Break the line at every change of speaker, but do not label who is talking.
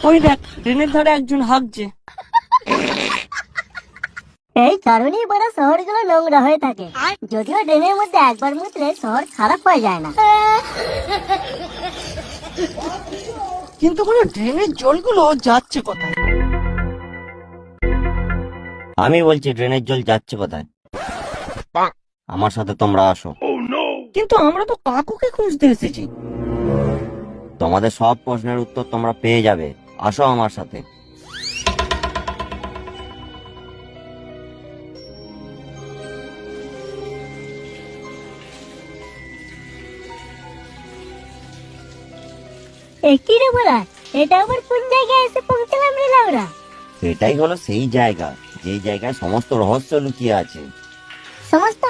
ওই দেখ, ট্রেনের ধারে একজন হাঁকছে।
এই কারণেই বড় শহরগুলো নোংরা হয়ে থাকে। যদিও ড্রেনের মধ্যে একবার মুতলে শহর খারাপ হয়ে যায় না।
কিন্তু কোনো ড্রেনের জলগুলো যাচ্ছে কোথায়?
আমি বলছি ড্রেনের জল যাচ্ছে কোথায়। আমার সাথে তোমরা আসো।
কিন্তু আমরা তো কাকুকে খুঁজতে এসেছি।
তোমাদের সব প্রশ্নের উত্তর তোমরা পেয়ে যাবে, আসো আমার সাথে।
একই রে বলা, এটা আবার কোন জায়গায় এসে পৌঁছলাম রে লাউরা?
এটাই হলো সেই জায়গা, যেই জায়গায় সমস্ত রহস্য লুকিয়ে আছে।
সমস্ত